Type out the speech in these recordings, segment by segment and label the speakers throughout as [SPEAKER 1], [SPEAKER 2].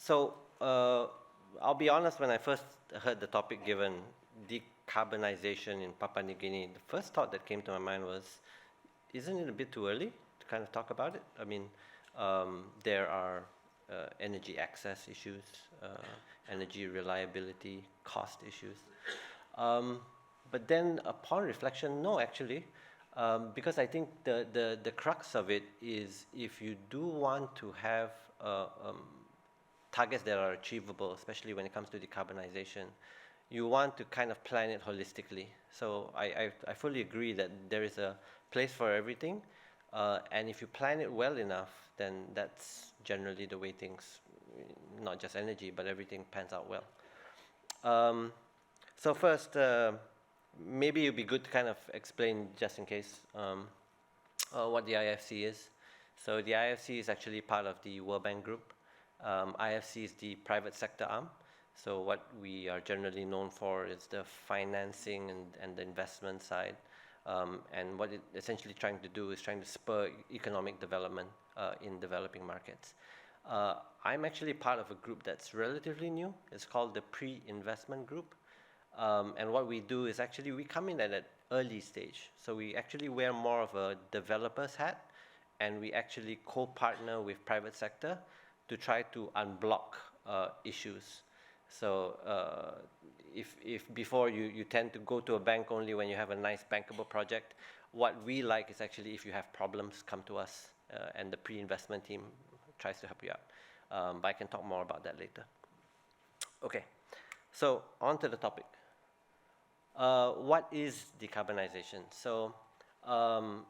[SPEAKER 1] So I'll be honest, when I first heard the topic given, decarbonization in Papua New Guinea, the first thought that came to my mind was, isn't it a bit too early to kind of talk about it? I mean, there are energy access issues, energy reliability, cost issues. But then upon reflection, no, actually, because I think the crux of it is, if you do want to have targets that are achievable, especially when it comes to decarbonization, you want to kind of plan it holistically. So I fully agree that there is a place for everything, and if you plan it well enough, then that's generally the way things, not just energy, but everything pans out well. So first, maybe it'd be good to kind of explain, just in case, what the IFC is. So the IFC is actually part of the World Bank Group. IFC is the private sector arm. So what we are generally known for is the financing and the investment side. And what it essentially trying to do is trying to spur economic development in developing markets. I'm actually part of a group that's relatively new. It's called the Pre-Investment Group. And what we do is actually we come in at an early stage. So we actually wear more of a developer's hat, and we actually co-partner with private sector to try to unblock issues. So if before you tend to go to a bank only when you have a nice bankable project, what we like is actually if you have problems, come to us, and the pre-investment team tries to help you out. But I can talk more about that later. Okay, so on to the topic. What is decarbonization? So,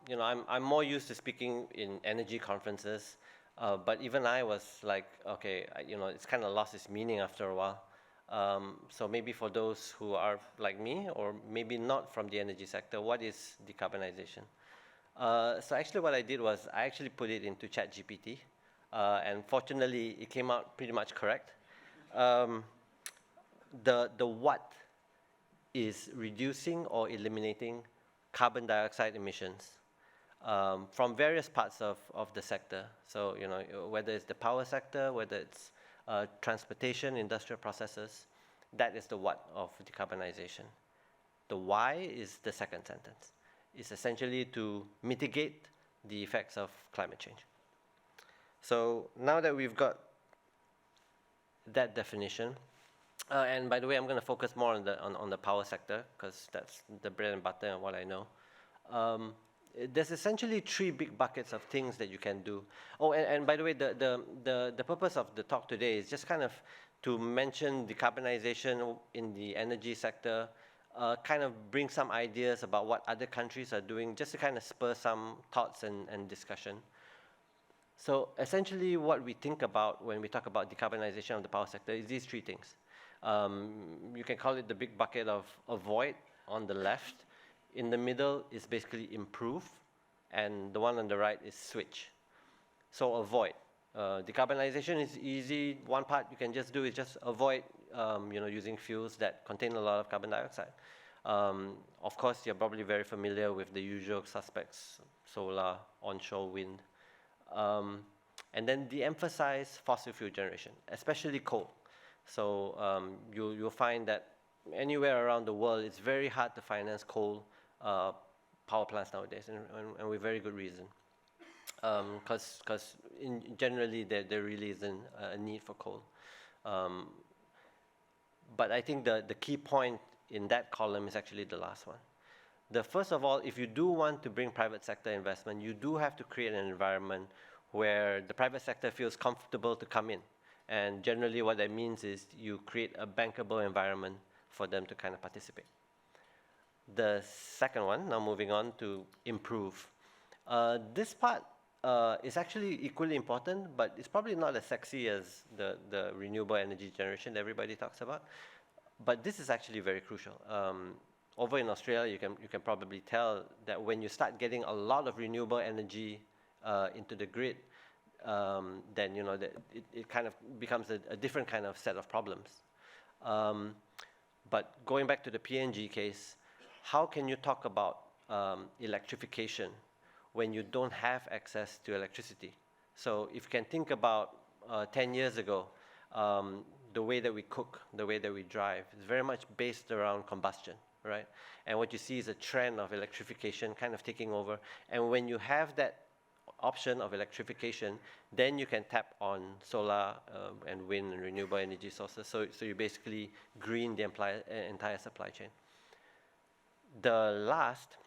[SPEAKER 1] you know, I'm more used to speaking in energy conferences, but even I was like, okay, you know, it's kind of lost its meaning after a while. So maybe for those who are like me, or maybe not from the energy sector, what is decarbonization? So actually what I did was I actually put it into ChatGPT, and fortunately it came out pretty much correct. The what is reducing or eliminating carbon dioxide emissions from various parts of the sector. So, you know, whether it's the power sector, whether it's transportation, industrial processes, that is the what of decarbonization. The why is the second sentence. It's essentially to mitigate the effects of climate change. So now that we've got that definition, and by the way, I'm going to focus more on the power sector, because that's the bread and butter and what I know. There's essentially three big buckets of things that you can do. Oh, and by the way, the purpose of the talk today is just kind of to mention decarbonization in the energy sector, kind of bring some ideas about what other countries are doing, just to kind of spur some thoughts and discussion. So essentially what we think about when we talk about decarbonization of the power sector is these three things. You can call it the big bucket of avoid on the left. In the middle is basically improve, and the one on the right is switch. So avoid. Decarbonization is easy. One part you can just do is just avoid you know, using fuels that contain a lot of carbon dioxide. Of course, you're probably very familiar with the usual suspects: solar, onshore wind. And then de-emphasize fossil fuel generation, especially coal. So you'll find that anywhere around the world, it's very hard to finance coal power plants nowadays, and with very good reason. Because generally there really isn't a need for coal. But I think the key point in that column is actually the last one. First of all, if you do want to bring private sector investment, you do have to create an environment where the private sector feels comfortable to come in. And generally what that means is you create a bankable environment for them to kind of participate. The second one, now moving on to improve. This part is actually equally important, but it's probably not as sexy as the renewable energy generation that everybody talks about. But this is actually very crucial. Over in Australia, you can probably tell that when you start getting a lot of renewable energy into the grid, then you know that it kind of becomes a different kind of set of problems. But going back to the PNG case, how can you talk about electrification when you don't have access to electricity? So if you can think about 10 years ago, the way that we cook, the way that we drive, is very much based around combustion, right? And what you see is a trend of electrification kind of taking over. And when you have that option of electrification, then you can tap on solar and wind and renewable energy sources. So you basically green the entire supply chain. The last,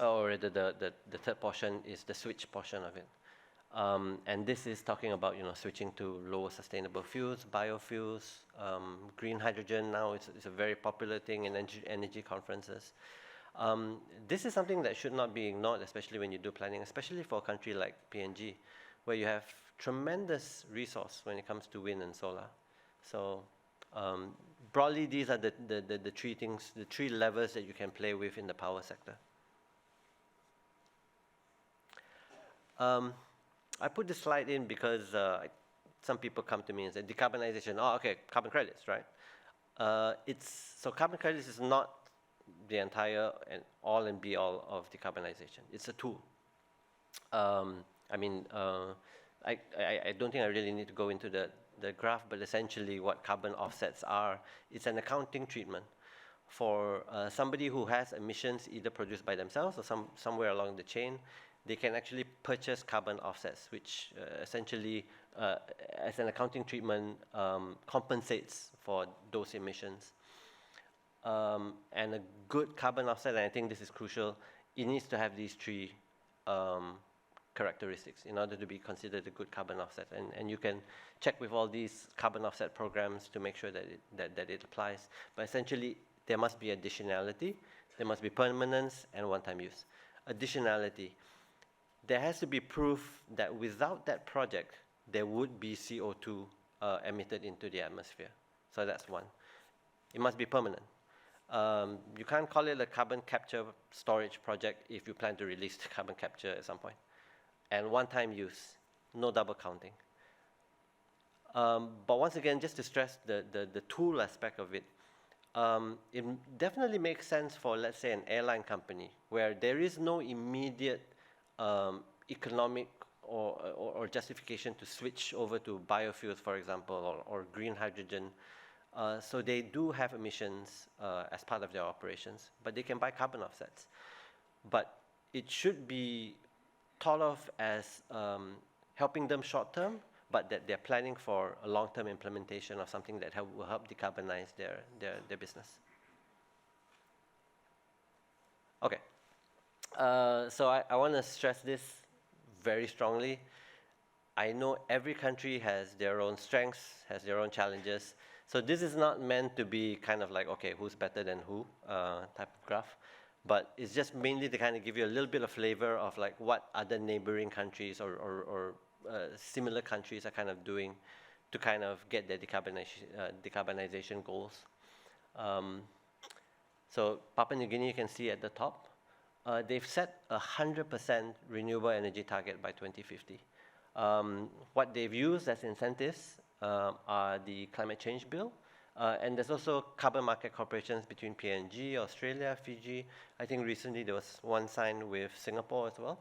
[SPEAKER 1] or the third portion is the switch portion of it. And this is talking about, switching to lower sustainable fuels, biofuels, green hydrogen. Now it's a very popular thing in energy conferences. This is something that should not be ignored, especially when you do planning, especially for a country like PNG, where you have tremendous resource when it comes to wind and solar. So broadly, these are the three things, the three levers that you can play with in the power sector. I put this slide in because some people come to me and say, decarbonization, oh, okay, carbon credits, right? So carbon credits is not the entire and all and be all of decarbonization. It's a tool. I don't think I really need to go into the graph, but essentially what carbon offsets are, it's an accounting treatment for somebody who has emissions either produced by themselves or somewhere along the chain. They can actually purchase carbon offsets, which essentially, as an accounting treatment, compensates for those emissions. And a good carbon offset, and I think this is crucial, it needs to have these three characteristics in order to be considered a good carbon offset. And you can check with all these carbon offset programs to make sure that it applies. But essentially, there must be additionality, there must be permanence, and one-time use. Additionality. There has to be proof that without that project, there would be CO2 emitted into the atmosphere. So that's one. It must be permanent. You can't call it a carbon capture storage project if you plan to release the carbon capture at some point. And one-time use, no double counting. But once again, just to stress the tool aspect of it, it definitely makes sense for, let's say, an airline company where there is no immediate economic or justification to switch over to biofuels, for example, or green hydrogen. So they do have emissions as part of their operations, but they can buy carbon offsets. But it should be thought of as helping them short term, but that they're planning for a long-term implementation of something that will help decarbonize their business. Okay. So I want to stress this very strongly. I know every country has their own strengths, has their own challenges. So this is not meant to be kind of like, okay, who's better than who type of graph. But it's just mainly to kind of give you a little bit of flavor of like what other neighboring countries or similar countries are kind of doing to kind of get their decarbonization goals. So Papua New Guinea, you can see at the top. They've set a 100% renewable energy target by 2050. What they've used as incentives are the climate change bill, and there's also carbon market corporations between PNG, Australia, Fiji. I think recently there was one signed with Singapore as well.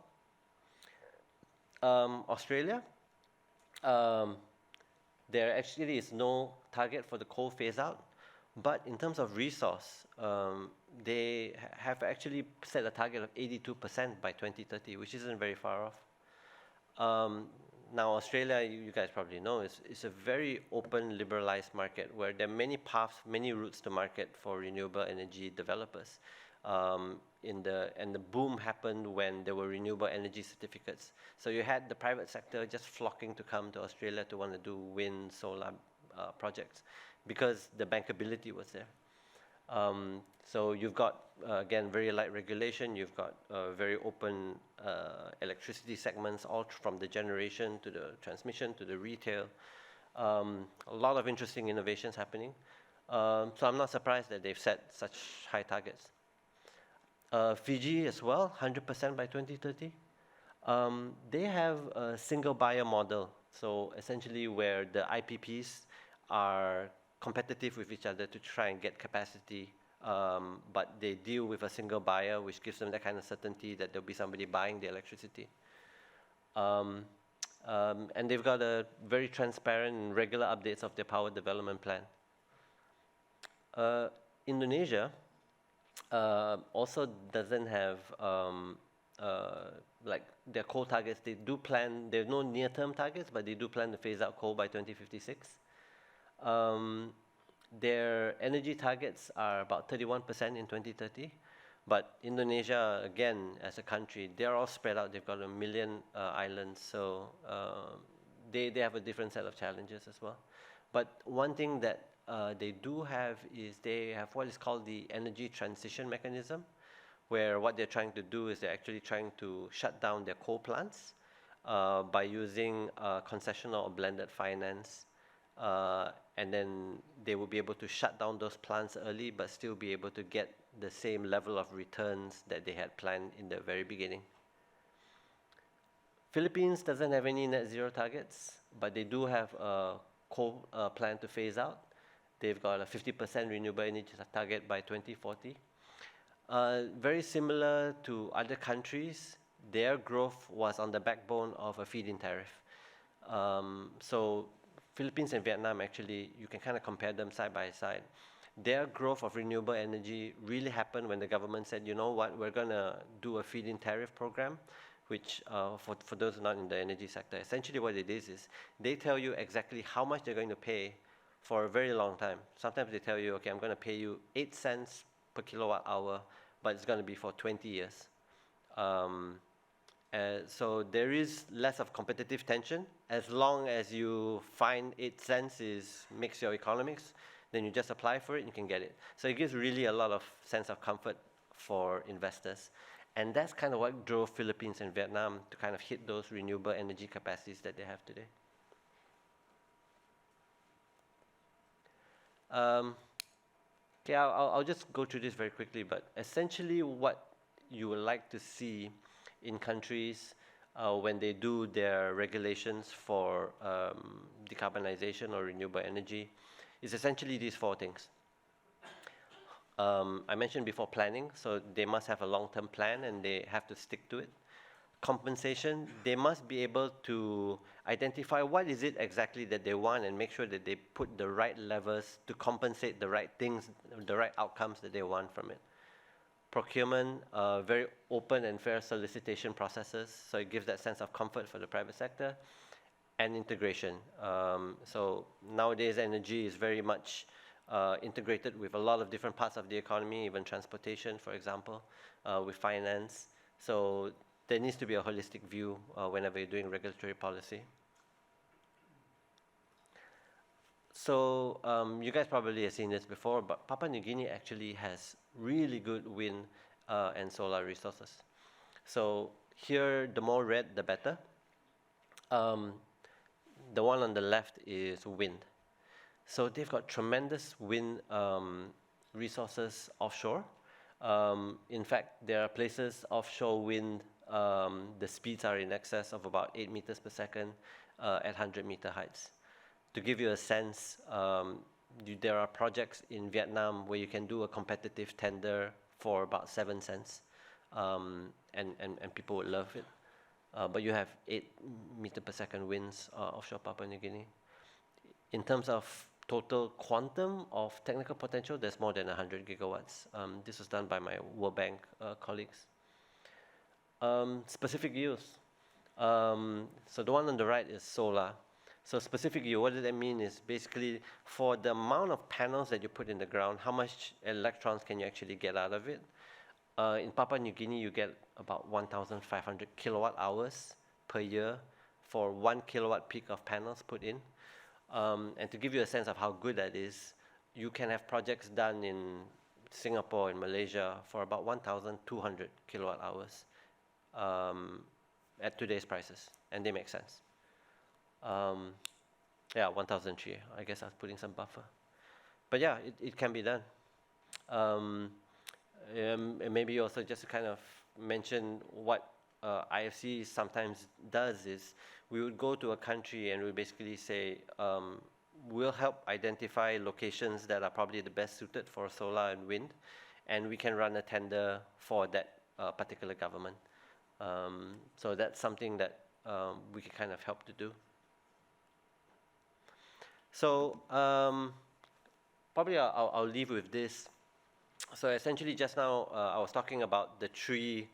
[SPEAKER 1] Australia, there actually is no target for the coal phase out, but in terms of resource, they have actually set a target of 82% by 2030, which isn't very far off. Now, Australia, you guys probably know, is a very open, liberalized market where there are many paths, many routes to market for renewable energy developers. And the boom happened when there were renewable energy certificates. So you had the private sector just flocking to come to Australia to want to do wind, solar projects because the bankability was there. So you've got, again, very light regulation. You've got very open electricity segments, all from the generation to the transmission to the retail. A lot of interesting innovations happening. So I'm not surprised that they've set such high targets. Fiji as well, 100% by 2030. They have a single buyer model. So essentially where the IPPs are competitive with each other to try and get capacity, but they deal with a single buyer, which gives them that kind of certainty that there'll be somebody buying the electricity. And they've got a very transparent and regular updates of their power development plan. Indonesia also doesn't have like their coal targets. They do plan, there's no near-term targets, but they do plan to phase out coal by 2056. Their energy targets are about 31% in 2030. But Indonesia, again, as a country, they're all spread out. They've got 1 million islands, so they have a different set of challenges as well. But one thing that they do have is they have what is called the energy transition mechanism, where what they're trying to do is they're actually trying to shut down their coal plants by using concessional or blended finance. And then they will be able to shut down those plants early, but still be able to get the same level of returns that they had planned in the very beginning. Philippines doesn't have any net zero targets, but they do have a coal plan to phase out. They've got a 50% renewable energy target by 2040. Very similar to other countries, their growth was on the backbone of a feed-in tariff. So Philippines and Vietnam, actually, you can kind of compare them side by side. Their growth of renewable energy really happened when the government said, you know what, we're going to do a feed-in tariff program, which for those who are not in the energy sector, essentially what it is they tell you exactly how much they're going to pay for a very long time. Sometimes they tell you, okay, I'm going to pay you 8 cents per kilowatt hour, but it's going to be for 20 years. So there is less of competitive tension. As long as you find 8 cents makes your economics, then you just apply for it and you can get it. So it gives really a lot of sense of comfort for investors. And that's kind of what drove Philippines and Vietnam to kind of hit those renewable energy capacities that they have today. Okay, I'll just go through this very quickly, but essentially what you would like to see in countries when they do their regulations for decarbonization or renewable energy is essentially these 4 things. I mentioned before planning, so they must have a long-term plan and they have to stick to it. Compensation, they must be able to identify what is it exactly that they want and make sure that they put the right levers to compensate the right things, the right outcomes that they want from it. Procurement, very open and fair solicitation processes, so it gives that sense of comfort for the private sector. And integration. So nowadays energy is very much integrated with a lot of different parts of the economy, even transportation, for example, with finance. So there needs to be a holistic view whenever you're doing regulatory policy. So you guys probably have seen this before, but Papua New Guinea actually has really good wind and solar resources. So here, the more red, the better. The one on the left is wind. So they've got tremendous wind resources offshore. In fact, there are places offshore wind, the speeds are in excess of about 8 meters per second at 100-meter heights. To give you a sense, there are projects in Vietnam where you can do a competitive tender for about 7 cents, and people would love it. But you have 8 meter per second winds offshore Papua New Guinea. In terms of total quantum of technical potential, there's more than 100 gigawatts. This was done by my World Bank colleagues. Specific use. So the one on the right is solar. So specific use, what does that mean is basically for the amount of panels that you put in the ground, how much electrons can you actually get out of it? In Papua New Guinea, you get about 1,500 kilowatt hours per year for 1 kilowatt peak of panels put in. And to give you a sense of how good that is, you can have projects done in Singapore and Malaysia for about 1,200 kilowatt hours at today's prices, and they make sense. Yeah, 1,003. I guess I was putting some buffer. But yeah, it can be done. And maybe also just to kind of mention what IFC sometimes does is we would go to a country and we basically say, we'll help identify locations that are probably the best suited for solar and wind, and we can run a tender for that particular government. So that's something that we can kind of help to do. So probably I'll leave with this. So essentially just now I was talking about the 3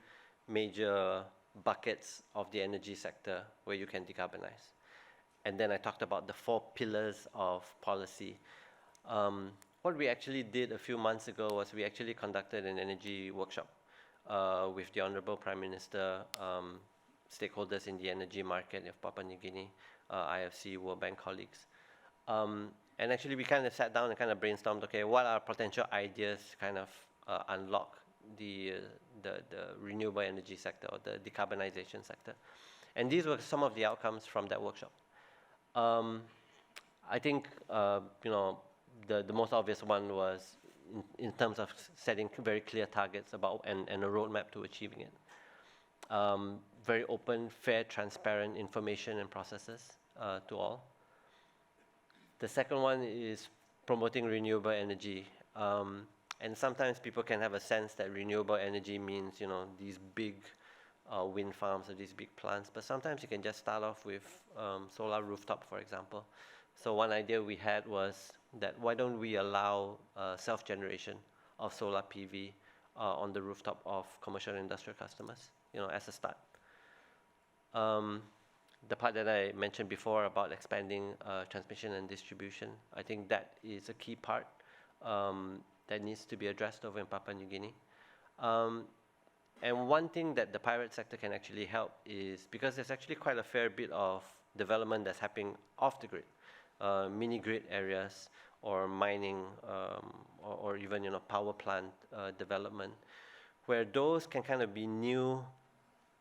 [SPEAKER 1] major buckets of the energy sector where you can decarbonize. And then I talked about the 4 pillars of policy. What we actually did a few months ago was we actually conducted an energy workshop with the Honorable Prime Minister, stakeholders in the energy market of Papua New Guinea, IFC, World Bank colleagues. And actually we kind of sat down and kind of brainstormed, okay, what are potential ideas to kind of unlock the renewable energy sector or the decarbonization sector. And these were some of the outcomes from that workshop. I think, you know, the most obvious one was in terms of setting very clear targets about and a roadmap to achieving it. Very open, fair, transparent information and processes to all. The second one is promoting renewable energy. And sometimes people can have a sense that renewable energy means, you know, these big wind farms or these big plants, but sometimes you can just start off with solar rooftop, for example. So one idea we had was that why don't we allow self-generation of solar PV on the rooftop of commercial and industrial customers, you know, as a start. The part that I mentioned before about expanding transmission and distribution, I think that is a key part that needs to be addressed over in Papua New Guinea. And one thing that the private sector can actually help is, because there's actually quite a fair bit of development that's happening off the grid, mini grid areas or mining or even, you know, power plant development, where those can kind of be new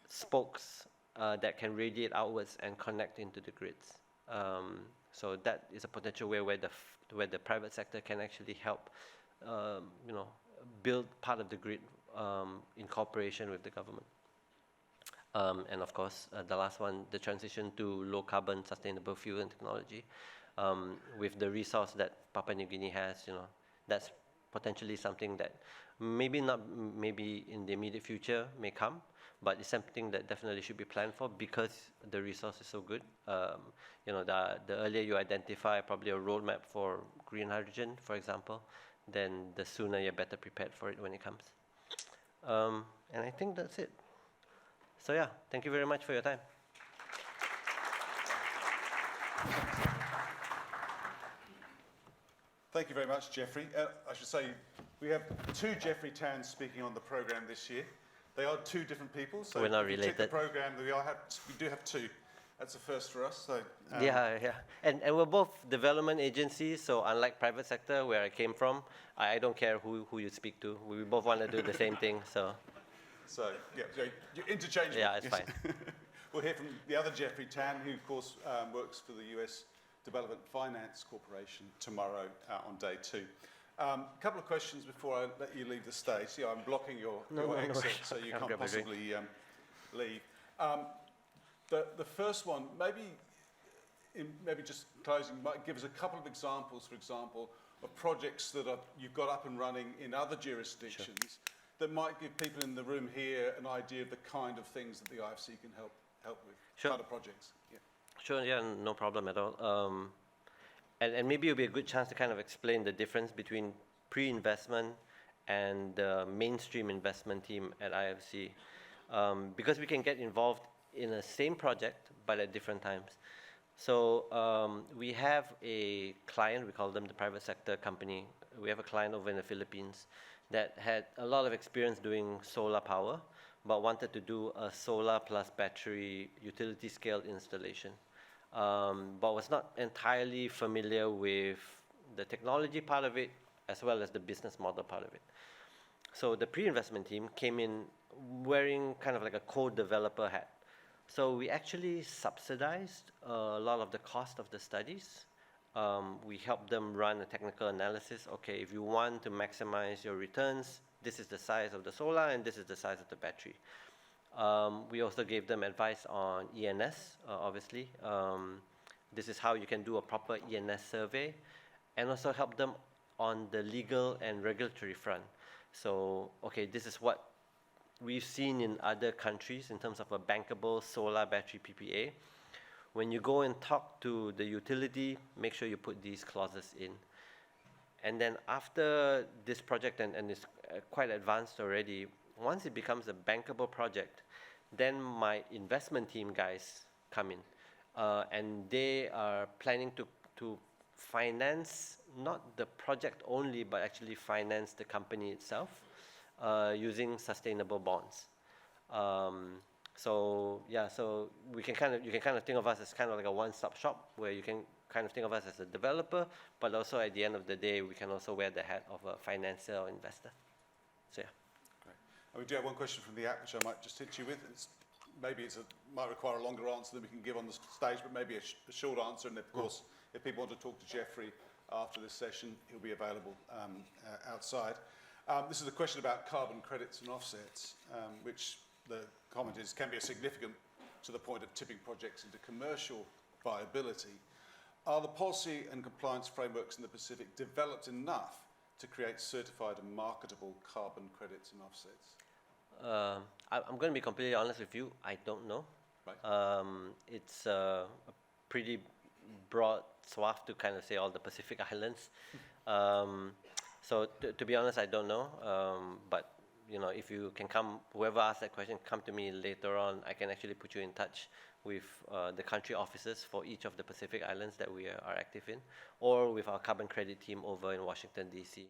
[SPEAKER 1] spokes that can radiate outwards and connect into the grids. So that is a potential way where the private sector can actually help, you know, build part of the grid in cooperation with the government. And of course, the last one, the transition to low carbon sustainable fuel and technology. With the resource that Papua New Guinea has, you know, that's potentially something that maybe in the immediate future may come, but it's something that definitely should be planned for because the resource is so good. You know, the earlier you identify probably a roadmap for green hydrogen, for example, then the sooner you're better prepared for it when it comes. And I think that's it. So yeah, thank you very much for your time.
[SPEAKER 2] Thank you very much, Jeffrey. I should say we have 2 Jeffrey Tans speaking on the program this year. They are 2 different people, so
[SPEAKER 1] we're not
[SPEAKER 2] if you
[SPEAKER 1] related.
[SPEAKER 2] check the program, we do have 2. That's a first for us. So
[SPEAKER 1] yeah, and we're both development agencies, so unlike private sector where I came from, I don't care who you speak to. We both want to do the same thing, so.
[SPEAKER 2] So yeah, so you're interchangeable.
[SPEAKER 1] Yeah, it's fine.
[SPEAKER 2] We'll hear from the other Jeffrey Tan, who of course works for the US Development Finance Corporation tomorrow on day 2. A couple of questions before I let you leave the stage. Yeah, I'm blocking your exit, so you can't possibly leave. The first one, maybe just closing, might give us a couple of examples, for example, of projects that you've got up and running in other jurisdictions that might give people in the room here an idea of the kind of things that the IFC can help with, kind of projects. Yeah.
[SPEAKER 1] Sure, yeah, no problem at all. And maybe it'll be a good chance to kind of explain the difference between pre-investment and the mainstream investment team at IFC. Because we can get involved in the same project, but at different times. So we have a client, we call them the private sector company. We have a client over in the Philippines that had a lot of experience doing solar power, but wanted to do a solar plus battery utility scale installation. But was not entirely familiar with the technology part of it, as well as the business model part of it. So the pre-investment team came in wearing kind of like a co-developer hat. So we actually subsidized a lot of the cost of the studies. We helped them run a technical analysis. Okay, if you want to maximize your returns, this is the size of the solar and this is the size of the battery. We also gave them advice on ENS, obviously. This is how you can do a proper ENS survey, and also help them on the legal and regulatory front. So, okay, this is what we've seen in other countries in terms of a bankable solar battery PPA. When you go and talk to the utility, make sure you put these clauses in. And then after this project, and it's quite advanced already, once it becomes a bankable project, then my investment team guys come in. And they are planning to finance not the project only, but actually finance the company itself using sustainable bonds. So yeah, so you can kind of think of us as kind of like a one-stop shop where you can kind of think of us as a developer, but also at the end of the day, we can also wear the hat of a financier or investor. So yeah.
[SPEAKER 2] Great. And we do have one question from the app, which I might just hit you with. Might require a longer answer than we can give on the stage, but maybe a short answer. And of course, if people want to talk to Jeffrey after this session, he'll be available outside. This is a question about carbon credits and offsets, which the comment is can be significant to the point of tipping projects into commercial viability. Are the policy and compliance frameworks in the Pacific developed enough to create certified and marketable carbon credits and offsets?
[SPEAKER 1] I'm going to be completely honest with you. I don't know.
[SPEAKER 2] Right.
[SPEAKER 1] It's a pretty broad swath to kind of say all the Pacific Islands. So to be honest, I don't know. But you know, if you can come, whoever asked that question, come to me later on. I can actually put you in touch with the country offices for each of the Pacific Islands that we are active in, or with our carbon credit team over in Washington, D.C.